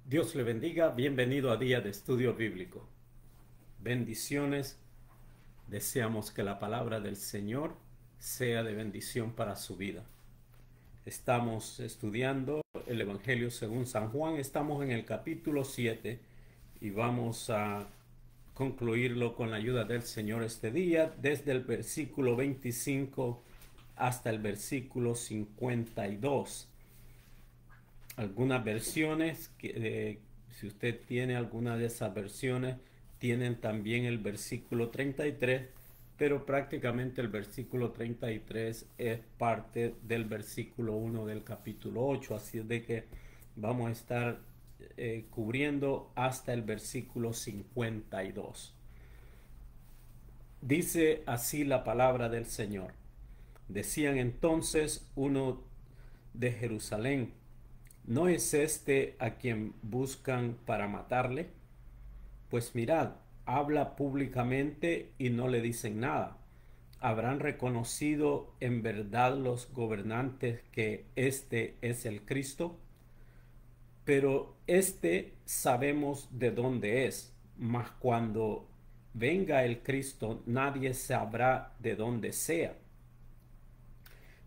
Dios le bendiga, bienvenido a Día de Estudio Bíblico. Bendiciones, deseamos que la palabra del Señor sea de bendición para su vida. Estamos estudiando el Evangelio según San Juan, estamos en el capítulo 7 y vamos a concluirlo con la ayuda del Señor este día, desde el versículo 25 hasta el versículo 52. Algunas versiones, si usted tiene alguna de esas versiones, tienen también el versículo 33, pero prácticamente el versículo 33 es parte del versículo 1 del capítulo 8, así es de que vamos a estar cubriendo hasta el versículo 52. Dice así la palabra del Señor. Decían entonces uno de Jerusalén: ¿no es este a quien buscan para matarle? Pues mirad, habla públicamente y no le dicen nada. ¿Habrán reconocido en verdad los gobernantes que este es el Cristo? Pero este sabemos de dónde es, mas cuando venga el Cristo nadie sabrá de dónde sea.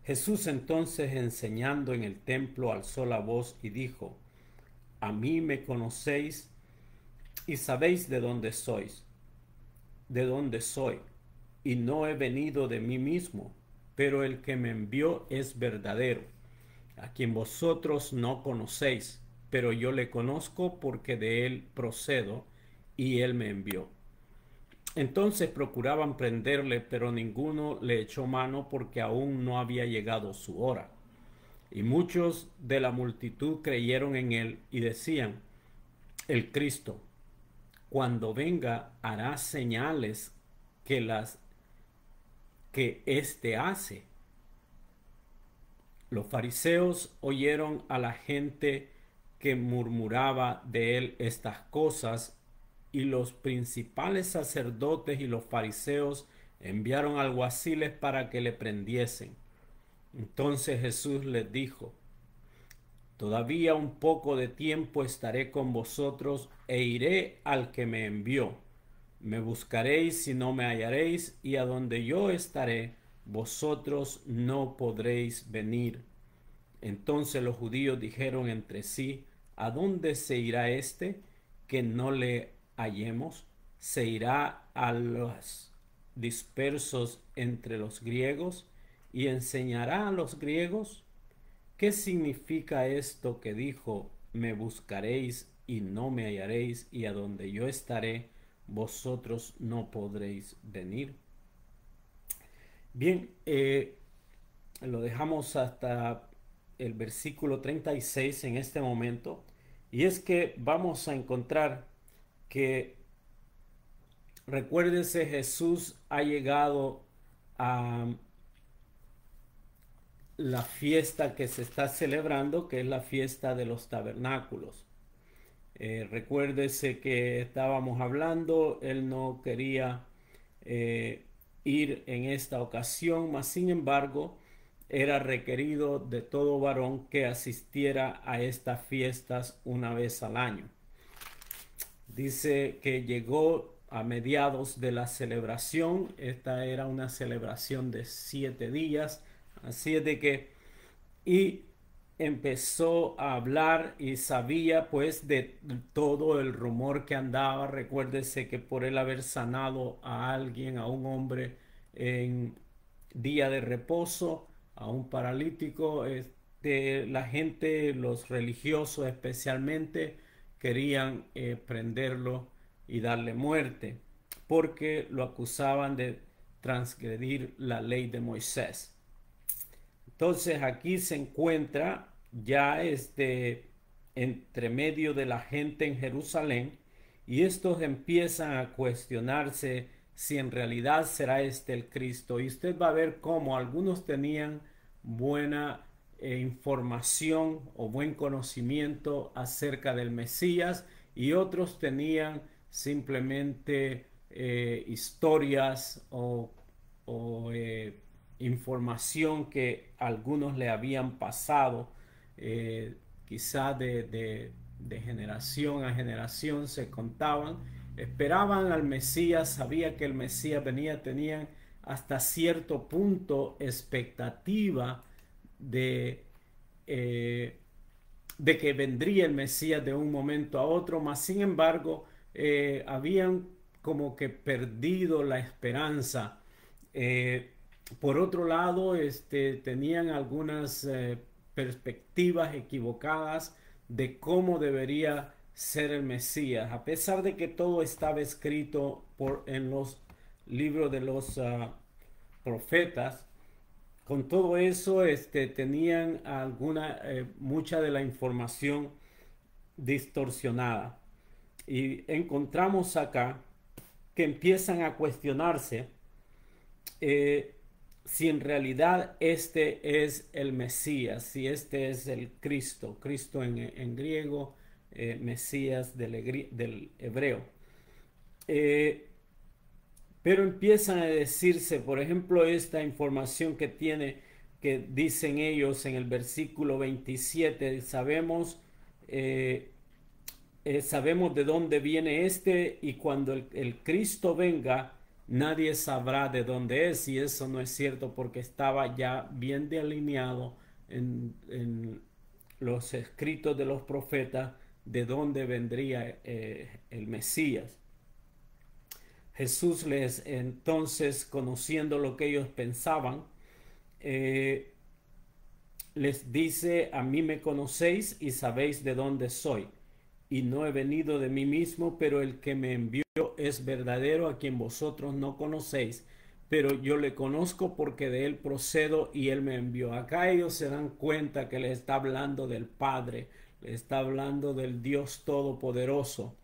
Jesús entonces, enseñando en el templo, alzó la voz y dijo: a mí me conocéis y sabéis de dónde sois, de dónde soy, y no he venido de mí mismo, pero el que me envió es verdadero, a quien vosotros no conocéis, pero yo le conozco porque de él procedo y él me envió. Entonces procuraban prenderle, pero ninguno le echó mano porque aún no había llegado su hora. Y muchos de la multitud creyeron en él y decían: el Cristo, cuando venga, hará señales que las que éste hace. Los fariseos oyeron a la gente que murmuraba de él estas cosas, y los principales sacerdotes y los fariseos enviaron alguaciles para que le prendiesen. Entonces Jesús les dijo: todavía un poco de tiempo estaré con vosotros e iré al que me envió. Me buscaréis y no me hallaréis, y a donde yo estaré, vosotros no podréis venir. Entonces los judíos dijeron entre sí: ¿a dónde se irá este que no le hallemos? ¿Se irá a los dispersos entre los griegos y enseñará a los griegos? ¿Qué significa esto que dijo: me buscaréis y no me hallaréis, y a donde yo estaré, vosotros no podréis venir? Bien, lo dejamos hasta el versículo 36 en este momento, y es que vamos a encontrar que, recuérdese, Jesús ha llegado a la fiesta que se está celebrando, que es la fiesta de los tabernáculos. Recuérdese que estábamos hablando, él no quería eh, ir en esta ocasión, mas sin embargo era requerido de todo varón que asistiera a estas fiestas una vez al año. Dice que llegó a mediados de la celebración. Esta era una celebración de 7 días, así es de que, y empezó a hablar y sabía pues de todo el rumor que andaba. Recuérdese que por él haber sanado a alguien, a un hombre en día de reposo, a un paralítico, la gente, los religiosos especialmente, querían prenderlo y darle muerte porque lo acusaban de transgredir la ley de Moisés. Entonces aquí se encuentra ya entre medio de la gente en Jerusalén, y estos empiezan a cuestionarse si en realidad será este el Cristo. Y usted va a ver cómo algunos tenían buena información o buen conocimiento acerca del Mesías, y otros tenían simplemente historias o información que algunos le habían pasado, quizá de generación a generación se contaban, esperaban al Mesías, sabía que el Mesías venía, tenían hasta cierto punto expectativa de, eh, de que vendría el Mesías de un momento a otro, mas sin embargo habían como que perdido la esperanza. Eh, por otro lado, tenían algunas perspectivas equivocadas de cómo debería ser el Mesías, a pesar de que todo estaba escrito en los libros de los profetas. Con todo eso, tenían mucha de la información distorsionada. Y encontramos acá que empiezan a cuestionarse eh, si en realidad este es el Mesías, si este es el Cristo, Cristo en griego, Mesías del hebreo. Eh, pero empiezan a decirse, por ejemplo, esta información que dicen ellos en el versículo 27, sabemos de dónde viene y cuando el Cristo venga, nadie sabrá de dónde es, y eso no es cierto porque estaba ya bien delineado en los escritos de los profetas de dónde vendría el Mesías. Jesús entonces, conociendo lo que ellos pensaban, eh, les dice: a mí me conocéis y sabéis de dónde soy, y no he venido de mí mismo, pero el que me envió es verdadero, a quien vosotros no conocéis, pero yo le conozco porque de él procedo y él me envió. Acá ellos se dan cuenta que le está hablando del Padre, le está hablando del Dios Todopoderoso.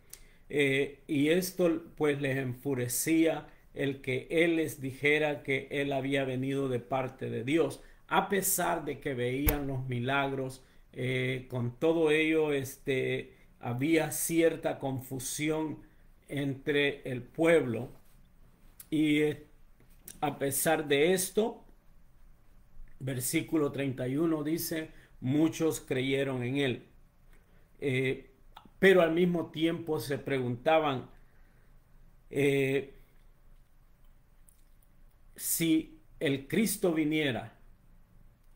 Y esto pues les enfurecía el que él les dijera que él había venido de parte de Dios, a pesar de que veían los milagros. Con todo ello había cierta confusión entre el pueblo, y a pesar de esto, versículo 31 dice: muchos creyeron en él. Pero al mismo tiempo se preguntaban eh, si el Cristo viniera,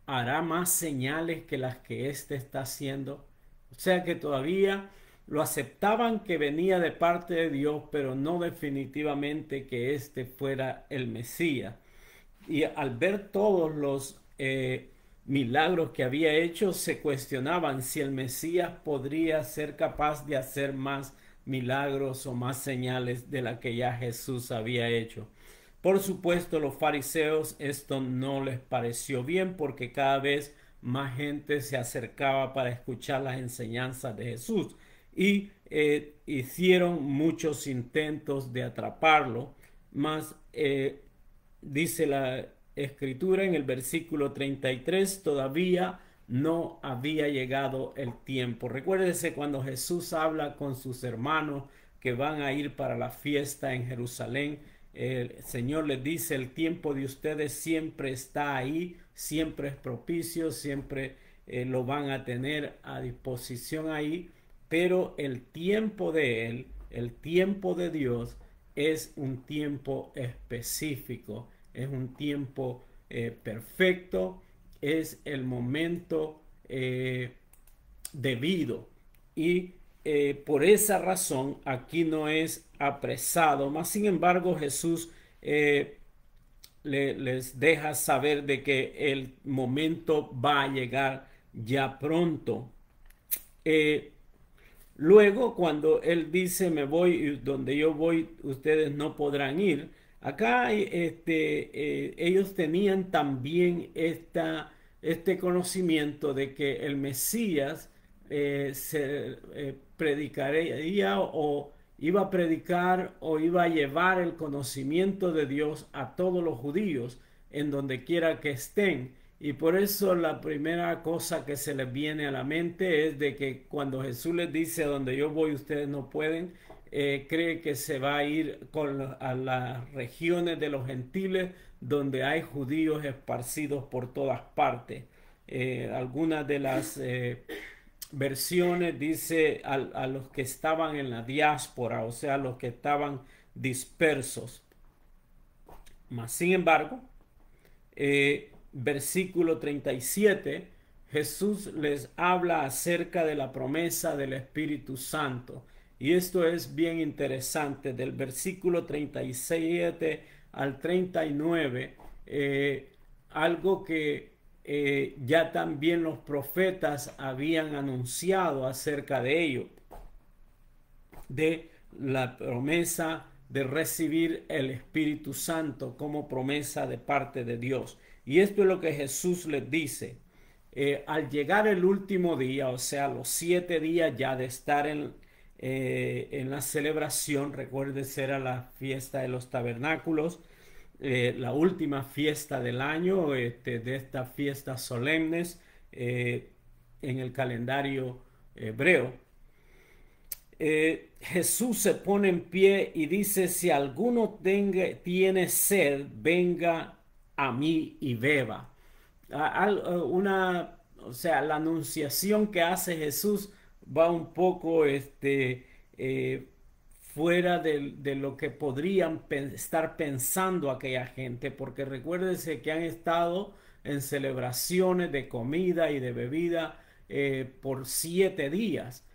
hará más señales que las que éste está haciendo. O sea que todavía lo aceptaban que venía de parte de Dios, pero no definitivamente que éste fuera el Mesías. Y al ver todos los milagros que había hecho, se cuestionaban si el Mesías podría ser capaz de hacer más milagros o más señales de la que ya Jesús había hecho. Por supuesto, los fariseos esto no les pareció bien, porque cada vez más gente se acercaba para escuchar las enseñanzas de Jesús, y hicieron muchos intentos de atraparlo, mas dice la escritura en el versículo 33, todavía no había llegado el tiempo. Recuérdese cuando Jesús habla con sus hermanos que van a ir para la fiesta en Jerusalén. El Señor les dice: el tiempo de ustedes siempre está ahí, siempre es propicio, siempre lo van a tener a disposición ahí, pero el tiempo de Él, el tiempo de Dios, es un tiempo específico, es un tiempo perfecto, es el momento debido, y por esa razón aquí no es apresado. Mas sin embargo, Jesús les deja saber de que el momento va a llegar ya pronto. Luego, cuando él dice: me voy, y donde yo voy ustedes no podrán ir, acá ellos tenían también este conocimiento de que el Mesías se predicaría, o iba a predicar, o iba a llevar el conocimiento de Dios a todos los judíos en donde quiera que estén. Y por eso la primera cosa que se les viene a la mente es de que cuando Jesús les dice: a donde yo voy ustedes no pueden, cree que se va a ir a las regiones de los gentiles, donde hay judíos esparcidos por todas partes. Algunas de las versiones dice a los que estaban en la diáspora, o sea, los que estaban dispersos. Mas, sin embargo, versículo 37, Jesús les habla acerca de la promesa del Espíritu Santo. Y esto es bien interesante. Del versículo 37 al 39, algo que ya también los profetas habían anunciado acerca de ello, de la promesa de recibir el Espíritu Santo como promesa de parte de Dios. Y esto es lo que Jesús les dice. Al llegar el último día, o sea, los 7 días ya de estar en la celebración, recuérdese, era la fiesta de los tabernáculos, la última fiesta del año, de estas fiestas solemnes en el calendario hebreo. Jesús se pone en pie y dice: si alguno tiene sed, venga a mí y beba. O sea, la anunciación que hace Jesús va un poco fuera de lo que podrían estar pensando aquella gente, porque recuérdense que han estado en celebraciones de comida y de bebida por 7 días.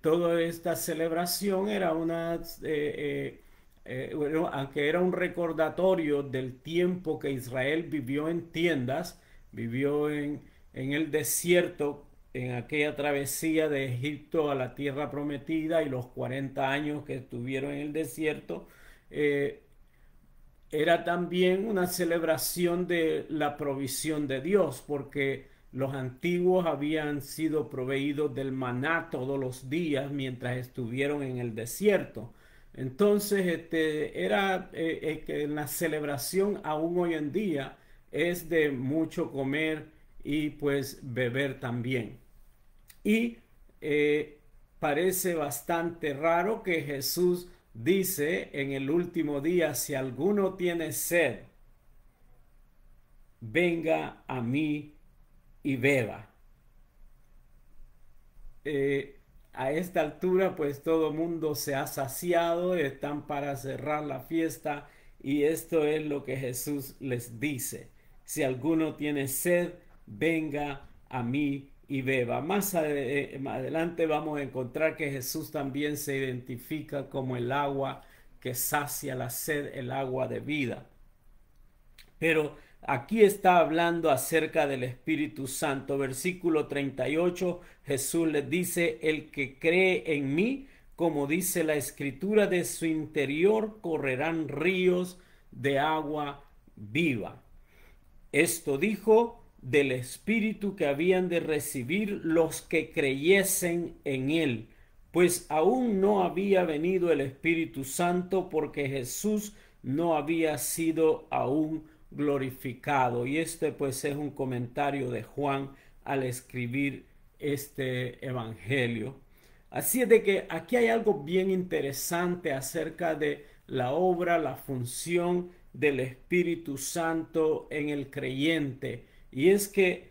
Toda esta celebración era bueno, aunque era un recordatorio del tiempo que Israel vivió en tiendas, vivió en el desierto, en aquella travesía de Egipto a la tierra prometida y los 40 años que estuvieron en el desierto, era también una celebración de la provisión de Dios, porque los antiguos habían sido proveídos del maná todos los días mientras estuvieron en el desierto. Entonces, era que en la celebración aún hoy en día es de mucho comer y pues beber también. Y parece bastante raro que Jesús dice en el último día: si alguno tiene sed, venga a mí y beba. A esta altura pues todo mundo se ha saciado, están para cerrar la fiesta, y esto es lo que Jesús les dice: si alguno tiene sed, venga a mí y beba. Más adelante vamos a encontrar que Jesús también se identifica como el agua que sacia la sed, el agua de vida. Pero aquí está hablando acerca del Espíritu Santo. Versículo 38, Jesús les dice: el que cree en mí, como dice la Escritura, de su interior correrán ríos de agua viva. Esto dijo del Espíritu que habían de recibir los que creyesen en él, pues aún no había venido el Espíritu Santo, porque Jesús no había sido aún glorificado. Y este pues es un comentario de Juan al escribir este evangelio. Así es de que aquí hay algo bien interesante acerca de la obra, la función del Espíritu Santo en el creyente. Y es que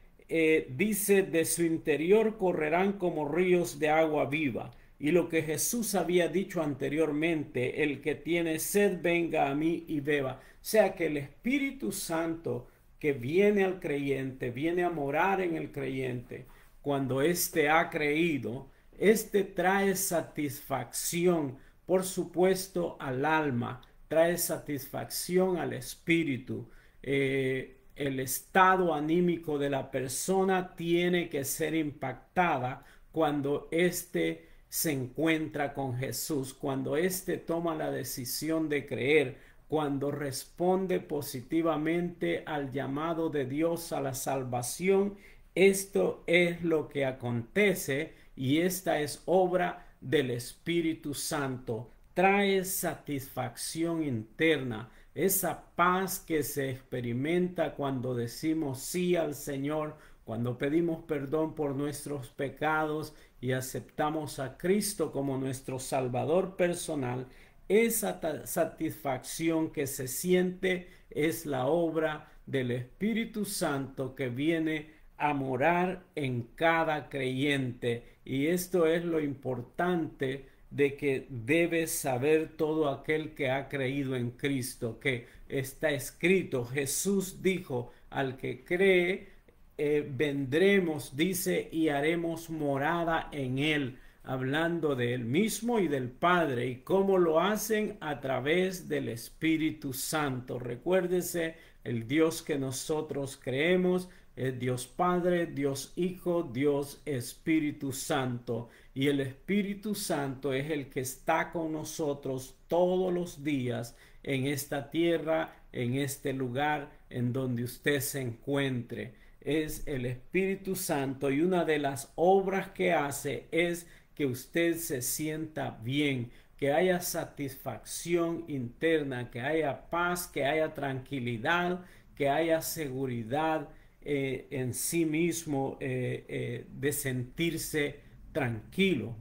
dice: de su interior correrán como ríos de agua viva. Y lo que Jesús había dicho anteriormente: el que tiene sed, venga a mí y beba. O sea que el Espíritu Santo que viene al creyente, viene a morar en el creyente, cuando éste ha creído, éste trae satisfacción, por supuesto, al alma, trae satisfacción al espíritu. El estado anímico de la persona tiene que ser impactada cuando éste se encuentra con Jesús, cuando éste toma la decisión de creer, cuando responde positivamente al llamado de Dios a la salvación. Esto es lo que acontece, y esta es obra del Espíritu Santo. Trae satisfacción interna, esa paz que se experimenta cuando decimos sí al Señor, cuando pedimos perdón por nuestros pecados y aceptamos a Cristo como nuestro Salvador personal. Esa satisfacción que se siente es la obra del Espíritu Santo que viene a morar en cada creyente. Y esto es lo importante de que debe saber todo aquel que ha creído en Cristo, que está escrito. Jesús dijo: al que cree, vendremos, dice, y haremos morada en él, hablando de él mismo y del Padre. ¿Y cómo lo hacen? A través del Espíritu Santo. Recuérdese, el Dios que nosotros creemos es Dios Padre, Dios Hijo, Dios Espíritu Santo. Y el Espíritu Santo es el que está con nosotros todos los días en esta tierra, en este lugar en donde usted se encuentre. Es el Espíritu Santo, y una de las obras que hace es que usted se sienta bien, que haya satisfacción interna, que haya paz, que haya tranquilidad, que haya seguridad en sí mismo, de sentirse tranquilo.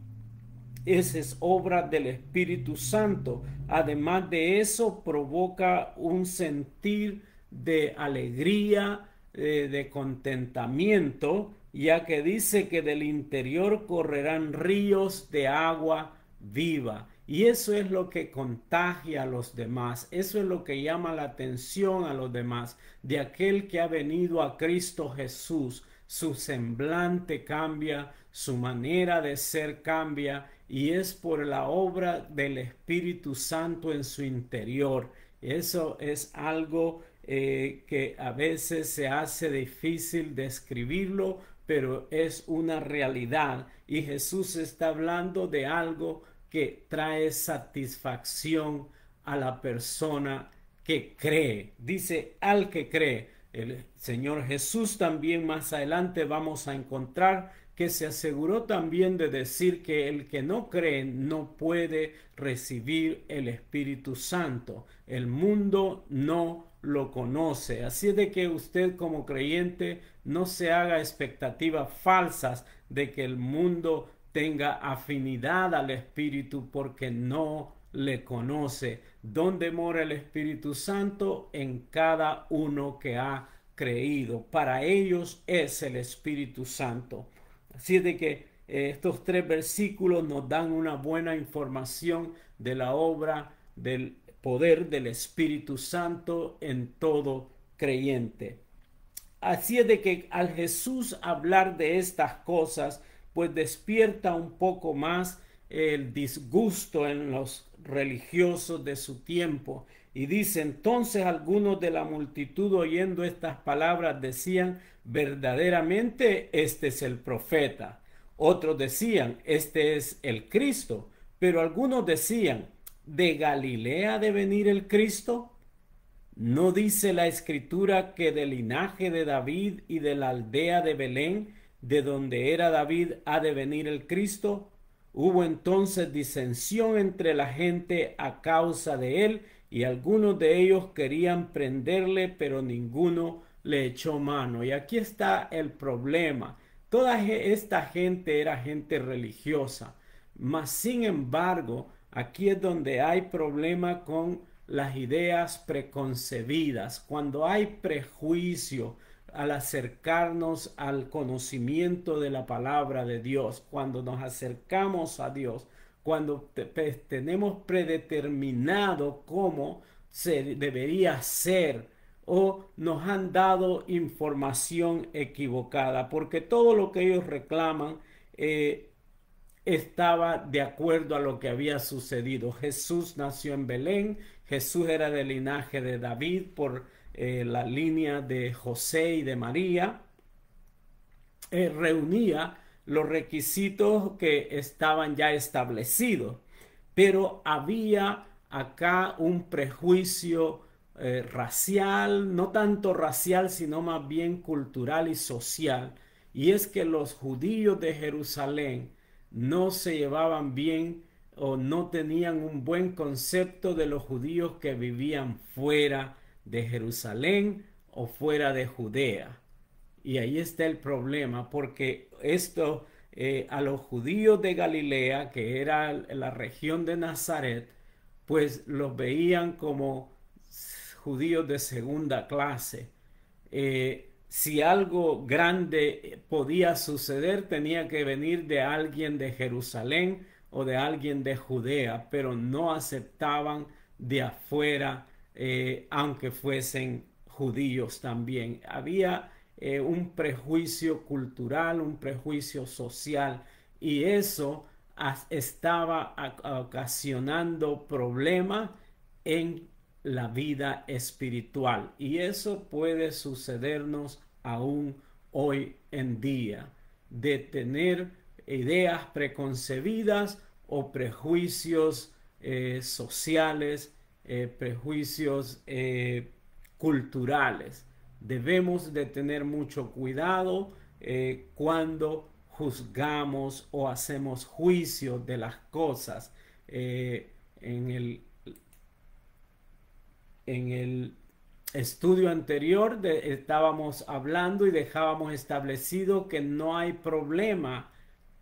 Esa es obra del Espíritu Santo. Además de eso, provoca un sentir de alegría, de contentamiento, ya que dice que del interior correrán ríos de agua viva. Y eso es lo que contagia a los demás. Eso es lo que llama la atención a los demás. De aquel que ha venido a Cristo Jesús, su semblante cambia, su manera de ser cambia, y es por la obra del Espíritu Santo en su interior. Eso es algo que a veces se hace difícil describirlo, pero es una realidad. Y Jesús está hablando de algo que trae satisfacción a la persona que cree. Dice: al que cree. El Señor Jesús también más adelante vamos a encontrar que se aseguró también de decir que el que no cree no puede recibir el Espíritu Santo. El mundo no lo conoce. Así de que usted, como creyente, no se haga expectativas falsas de que el mundo tenga afinidad al Espíritu, porque no le conoce. ¿Dónde mora el Espíritu Santo? En cada uno que ha creído. Para ellos es el Espíritu Santo. Así de que estos 3 versículos nos dan una buena información de la obra del poder del Espíritu Santo en todo creyente. Así es de que al Jesús hablar de estas cosas, pues despierta un poco más el disgusto en los religiosos de su tiempo. Y dice: entonces algunos de la multitud, oyendo estas palabras, decían: verdaderamente este es el profeta. Otros decían: este es el Cristo. Pero algunos decían: ¿de Galilea ha de venir el Cristo? ¿No dice la Escritura que del linaje de David y de la aldea de Belén, de donde era David, ha de venir el Cristo? Hubo entonces disensión entre la gente a causa de él, y algunos de ellos querían prenderle, pero ninguno le echó mano. Y aquí está el problema. Toda esta gente era gente religiosa, mas sin embargo, aquí es donde hay problema con las ideas preconcebidas, cuando hay prejuicio al acercarnos al conocimiento de la palabra de Dios, cuando nos acercamos a Dios, cuando tenemos predeterminado cómo se debería ser, o nos han dado información equivocada, porque todo lo que ellos reclaman estaba de acuerdo a lo que había sucedido. Jesús nació en Belén, Jesús era del linaje de David por la línea de José y de María. Reunía los requisitos que estaban ya establecidos, pero había acá un prejuicio racial, no tanto racial, sino más bien cultural y social, y es que los judíos de Jerusalén no se llevaban bien, o no tenían un buen concepto de los judíos que vivían fuera de Jerusalén o fuera de Judea. Y ahí está el problema, porque esto a los judíos de Galilea, que era la región de Nazaret, pues los veían como judíos de segunda clase. si algo grande podía suceder, tenía que venir de alguien de Jerusalén o de alguien de Judea, pero no aceptaban de afuera, aunque fuesen judíos también. Había un prejuicio cultural, un prejuicio social, y eso estaba ocasionando problemas en la vida espiritual. Y eso puede sucedernos aún hoy en día, de tener ideas preconcebidas o prejuicios sociales, prejuicios culturales. Debemos de tener mucho cuidado cuando juzgamos o hacemos juicio de las cosas. En el estudio anterior estábamos hablando y dejábamos establecido que no hay problema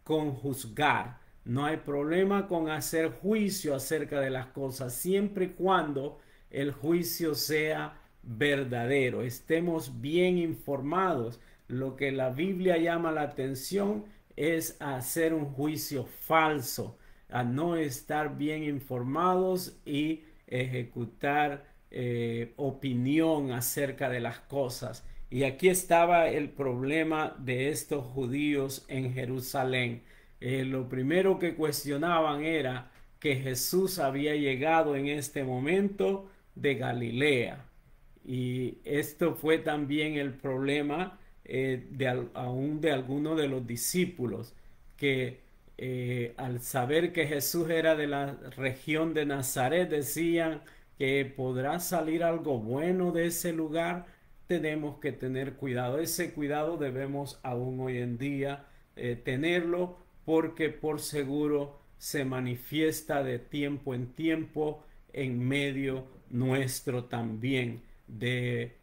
con juzgar, no hay problema con hacer juicio acerca de las cosas, siempre y cuando el juicio sea verdadero, estemos bien informados. Lo que la Biblia llama la atención es hacer un juicio falso, a no estar bien informados y ejecutar opinión acerca de las cosas. Y aquí estaba el problema de estos judíos en Jerusalén. Lo primero que cuestionaban era que Jesús había llegado en este momento de Galilea. Y esto fue también el problema aún de algunos de los discípulos, que al saber que Jesús era de la región de Nazaret, decían que podrá salir algo bueno de ese lugar. Tenemos que tener cuidado. Ese cuidado debemos aún hoy en día tenerlo, porque por seguro se manifiesta de tiempo en tiempo en medio nuestro también, de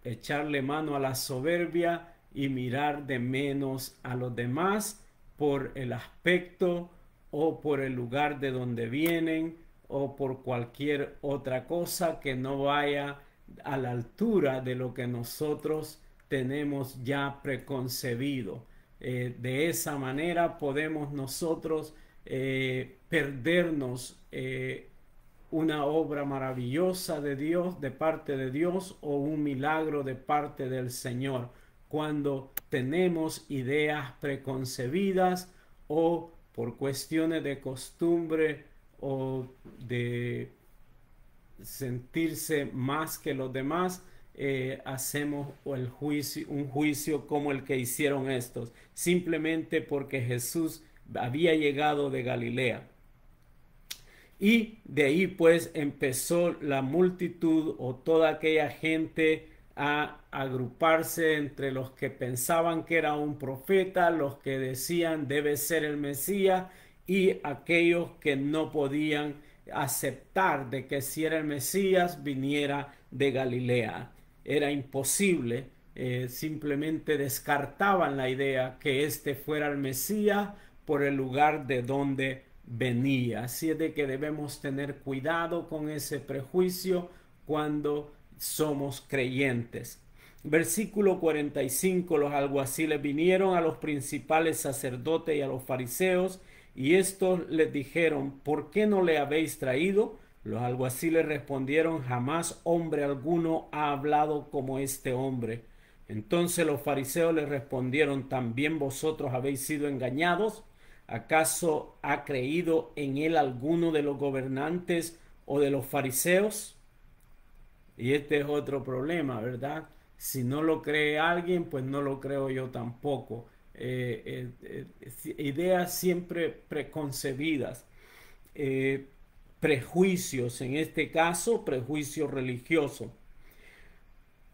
echarle mano a la soberbia y mirar de menos a los demás por el aspecto o por el lugar de donde vienen o por cualquier otra cosa que no vaya a la altura de lo que nosotros tenemos ya preconcebido. De esa manera podemos nosotros perdernos una obra maravillosa de Dios, de parte de Dios, o un milagro de parte del Señor, cuando tenemos ideas preconcebidas o por cuestiones de costumbre o de sentirse más que los demás, hacemos un juicio como el que hicieron estos, simplemente porque Jesús había llegado de Galilea. Y de ahí pues empezó la multitud o toda aquella gente a agruparse entre los que pensaban que era un profeta, los que decían debe ser el Mesías, y aquellos que no podían aceptar de que si era el Mesías viniera de Galilea. Era imposible, simplemente descartaban la idea que este fuera el Mesías por el lugar de donde venía. Así es de que debemos tener cuidado con ese prejuicio cuando somos creyentes. Versículo 45: los alguaciles vinieron a los principales sacerdotes y a los fariseos, y estos les dijeron: ¿por qué no le habéis traído? Los alguaciles respondieron: jamás hombre alguno ha hablado como este hombre. Entonces los fariseos les respondieron: ¿también vosotros habéis sido engañados? ¿Acaso ha creído en él alguno de los gobernantes o de los fariseos? Y este es otro problema, ¿verdad? Si no lo cree alguien, pues no lo creo yo tampoco. Ideas siempre preconcebidas, prejuicios, en este caso, prejuicio religioso.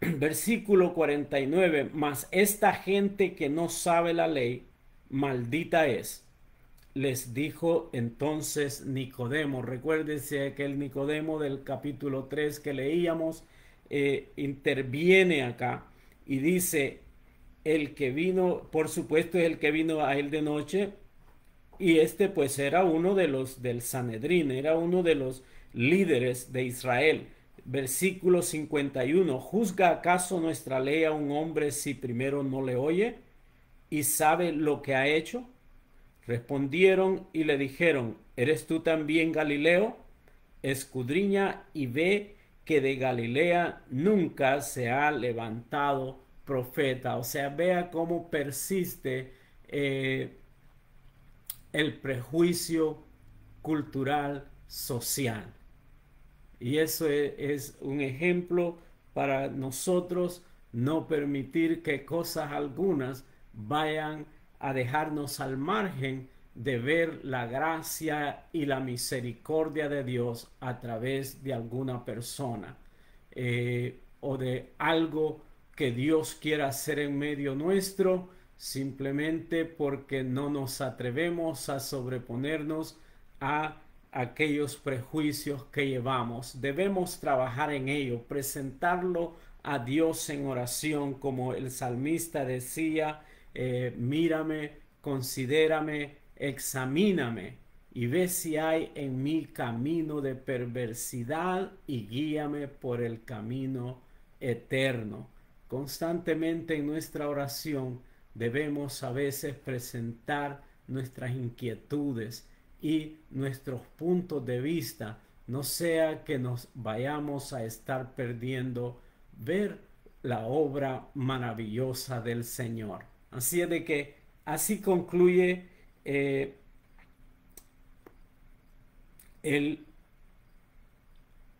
Versículo 49: mas esta gente que no sabe la ley, maldita es. Les dijo entonces Nicodemo. Recuérdense aquel Nicodemo del capítulo 3 que leíamos, interviene acá y dice: el que vino, por supuesto, es el que vino a él de noche, y este pues era uno de los del Sanedrín, era uno de los líderes de Israel. Versículo 51. ¿Juzga acaso nuestra ley a un hombre si primero no le oye y sabe lo que ha hecho? Respondieron y le dijeron, ¿eres tú también Galileo? Escudriña y ve que de Galilea nunca se ha levantado profeta. O sea, vea cómo persiste el prejuicio cultural social. Y eso es un ejemplo para nosotros no permitir que cosas algunas vayan a dejarnos al margen de ver la gracia y la misericordia de Dios a través de alguna persona o de algo que Dios quiera hacer en medio nuestro, simplemente porque no nos atrevemos a sobreponernos a aquellos prejuicios que llevamos. Debemos trabajar en ello, presentarlo a Dios en oración, como el salmista decía, mírame, considérame, examíname y ve si hay en mí camino de perversidad y guíame por el camino eterno. Constantemente en nuestra oración debemos a veces presentar nuestras inquietudes y nuestros puntos de vista, no sea que nos vayamos a estar perdiendo ver la obra maravillosa del Señor. Así es de que así concluye el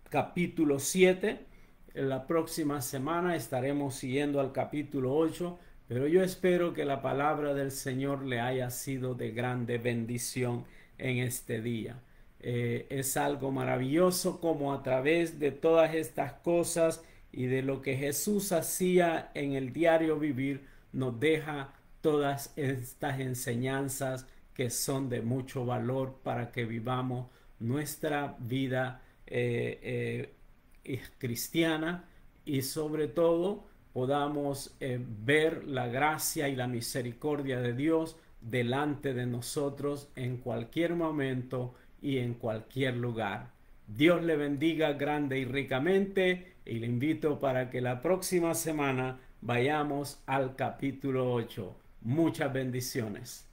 capítulo 7. En la próxima semana estaremos siguiendo al capítulo 8, pero yo espero que la palabra del Señor le haya sido de grande bendición en este día. Es algo maravilloso como a través de todas estas cosas y de lo que Jesús hacía en el diario vivir, nos deja todas estas enseñanzas que son de mucho valor para que vivamos nuestra vida cristiana y sobre todo podamos ver la gracia y la misericordia de Dios delante de nosotros en cualquier momento y en cualquier lugar. Dios le bendiga grande y ricamente y le invito para que la próxima semana vayamos al capítulo 8. Muchas bendiciones.